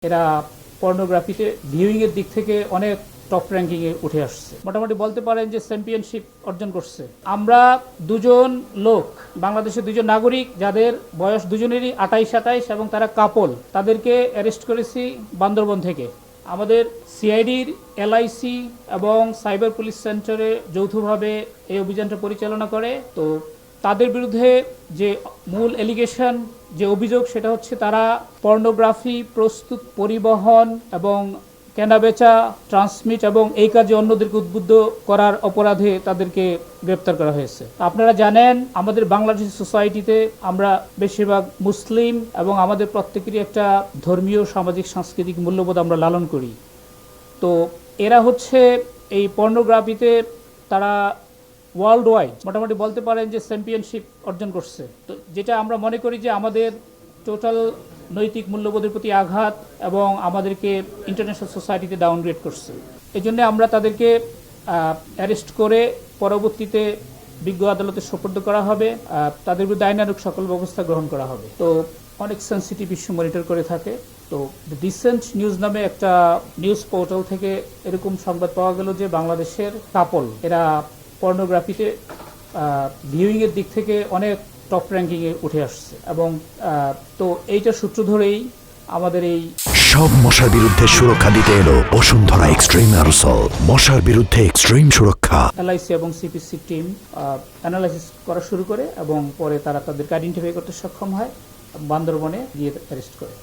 এরা পর্নোগ্রাফিতে ভিউইং এর দিক থেকে অনেক টপ র্যাঙ্কিং এ উঠে আসছে। মোটামুটি বলতে পারেন যে চ্যাম্পিয়নশিপ অর্জন করছে। আমরা দুজন লোক, বাংলাদেশের দুজন নাগরিক যাদের বয়স দুজনেরই 28-27 এবং তারা কাপল, তাদেরকে অ্যারেস্ট করেছি বান্দরবন থেকে। আমাদের সিআইডির, এলআইসি এবং সাইবার পুলিশ সেন্টারে যৌথভাবে এই অভিযানটা পরিচালনা করে। তো তাদের বিরুদ্ধে যে মূল এলিগেশন, যে অভিযোগ, সেটা হচ্ছে তারা পর্নোগ্রাফি প্রস্তুত, পরিবহন এবং কেনাবেচা, ট্রান্সমিট এবং এই কাজে অন্যদেরকে উদ্বুদ্ধ করার অপরাধে তাদেরকে গ্রেপ্তার করা হয়েছে। আপনারা জানেন আমাদের বাংলাদেশ সোসাইটিতে আমরা বেশিরভাগ মুসলিম এবং আমাদের প্রত্যেকেরই একটা ধর্মীয়, সামাজিক, সাংস্কৃতিক মূল্যবোধ আমরা লালন করি। তো এরা হচ্ছে এই পর্নোগ্রাফিতে তারা ওয়ার্ল্ড ওয়াইড মোটামুটি বলতে পারেন যে চ্যাম্পিয়নশিপ অর্জন করছে। তো যেটা আমরা মনে করি যে আমাদের টোটাল নৈতিক মূল্যবোধের প্রতি আঘাত এবং আমাদেরকে ইন্টারন্যাশনাল সোসাইটিতে ডাউনগ্রেড করছে। এই জন্য আমরা তাদেরকে অ্যারেস্ট করে পরবর্তীতে বিজ্ঞ আদালতে সোপর্দ করা হবে। তাদের বিরুদ্ধে আইনানুগ সকল ব্যবস্থা গ্রহণ করা হবে। তো অনেক সেন্সিটিভ ইস্যু মনিটর করে থাকে। তো রিসেন্ট নিউজ নামে একটা নিউজ পোর্টাল থেকে এরকম সংবাদ পাওয়া গেল যে বাংলাদেশের কাপল এরা পর্নোগ্রাফিতে ভিউইং এর দিক থেকে অনেক টপ র্যাঙ্কিং এ উঠে আসছে। এবং তো এইটা সূত্র ধরেই আমাদের এই সব মশার বিরুদ্ধে সুরক্ষা দিতে এলো বসুন্ধরা এক্সট্রিম অ্যারোসল। মশার বিরুদ্ধে এক্সট্রিম সুরক্ষা। এলআইসি এবং সিপিসি টিম অ্যানালাইসিস করা শুরু করে এবং পরে তারা তাদেরকে আইডেন্টিফাই করতে সক্ষম হয়, বান্দরবনে গিয়ে অ্যারেস্ট করে।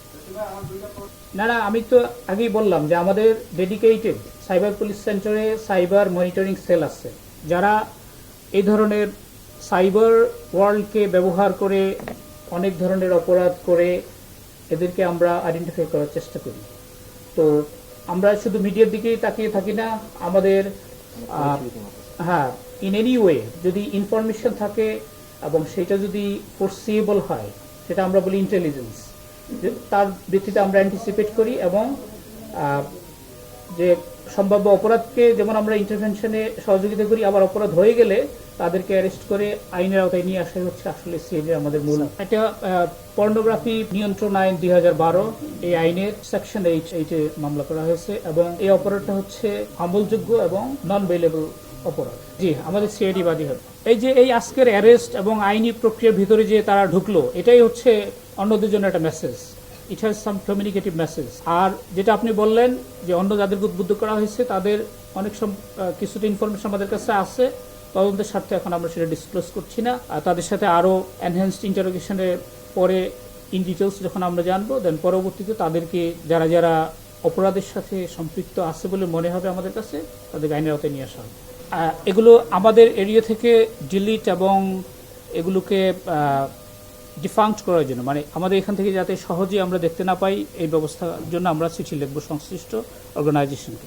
না, আমি তো আগেই বললাম যে আমাদের ডেডিকেটেড সাইবার পুলিশ সেন্টারে সাইবার মনিটরিং সেল আছে, যারা এই ধরনের সাইবার ওয়ার্ল্ডকে ব্যবহার করে অনেক ধরনের অপরাধ করে এদেরকে আমরা আইডেন্টিফাই করার চেষ্টা করি। তো আমরা শুধু মিডিয়ার দিকেই তাকিয়ে থাকি না, আমাদের ইন এনি ওয়ে যদি ইনফরমেশন থাকে এবং সেটা যদি ফোরসিয়েবল হয়, সেটা আমরা বলি ইন্টেলিজেন্স, তার ভিত্তিতে আমরা অ্যান্টিসিপেট করি এবং যে সম্ভাব্য অপরাধকে যেমন আমরা ইন্টারভেনশনে সহযোগিতা করি, আবার অপরাধ হয়ে গেলে তাদেরকে অ্যারেস্ট করে আইনের আওতায় নিয়ে আসাই হচ্ছে আসলে সিআইডি আমাদের মূল। এটা পর্নোগ্রাফি নিয়ন্ত্রণ আইন 2012, এই আইনের সেকশন 8 মামলা করা হয়েছে এবং এই অপরাধটা হচ্ছে আমলযোগ্য এবং নন বেইলেবল অপরাধ। জি, আমাদের সিআইডি বাদী হবে। এই যে এই আজকের অ্যারেস্ট এবং আইনি প্রক্রিয়ার ভিতরে যে তারা ঢুকলো, এটাই হচ্ছে অন্যদের জন্য একটা message. It has some communicative message. আর যেটা আপনি বললেন যে অন্য যাদেরকে উদ্বুদ্ধ করা হয়েছে তাদের অনেক কিছুটা ইনফরমেশন আমাদের কাছে আছে, তদন্তের স্বার্থে এখন আমরা সেটা ডিসক্লোজ করছি না। আর তাদের সাথে আরও এনহ্যান্সড ইন্টারোগেশনের পরে ইন ডিটেলস যখন আমরা জানবো, দেন পরবর্তীতে তাদেরকে যারা যারা অপরাধের সাথে সম্পৃক্ত আছে বলে মনে হবে আমাদের কাছে, তাদেরকে আইনের আওতায় নিয়ে আসা হবে। এগুলো আমাদের এরিয়া থেকে ডিলিট এবং এগুলোকে ডিফাঙ্কড করার জন্য, মানে আমাদের এখান থেকে যাতে সহজেই আমরা দেখতে না পাই, এই ব্যবস্থার জন্য আমরা চিঠি লিখব সংশ্লিষ্ট অর্গানাইজেশনকে।